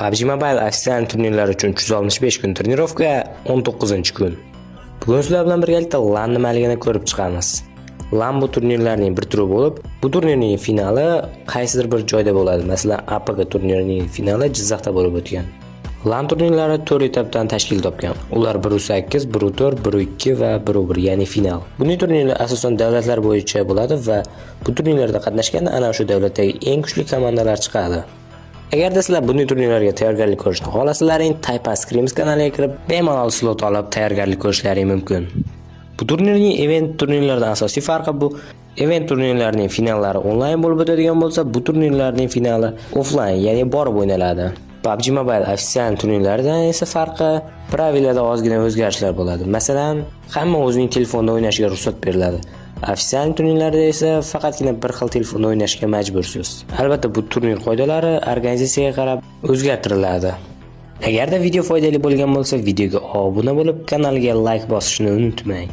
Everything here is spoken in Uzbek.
PUBG Mobile ofitsial turnirlar uchun 365 kun trenirovka 19-kun. Bugun sizlar bilan birgalikda LAN nimaligini ko'rib chiqamiz. LAN bu turnirlarning bir turi bo'lib, bu turnirning finali qaysidir bir joyda bo'ladi. Masalan, APG turnirining finali Jizzaxda bo'lib o'tgan. LAN turnirlari 4 etapdan tashkil topgan. Ular 1-8, 1-4, 1-2 va 1-1, ya'ni final. Bunday turnirlar asosan davlatlar bo'yicha bo'ladi va bu turnirlarda qatnashganda ana shu davlatdagi eng kuchli komandalar chiqadi. Agarda sizlar bunday turnirlarga tayyorgarlik ko'rishni xohlasalaring, Taipan Scrims kanaliga kirib, bemalol slot olib tayyorgarlik ko'rishlaring mumkin. Bu turnirning event turnirlardan asosiy farqi bu event turnirlarining finallari onlayn bo'lib o'tadigan bo'lsa, bu turnirlarning finali offlayn, ya'ni borib o'ynaladi. PUBG Mobile ofitsial turnirlaridan esa farqi pravilada ozgina o'zgarishlar bo'ladi. Masalan, hamma o'zining telefonda o'ynashiga ruxsat beriladi. Ofitsial turnirlarda esa faqatgina bir xil telefonda o'ynashga majbursiz. Albatta, bu turnir qoidalari organizatsiyaga qarab o'zgartiriladi. Agarda video foydali bo'lgan bo'lsa, videoga obuna bo'lib, kanalga like bosishni unutmang.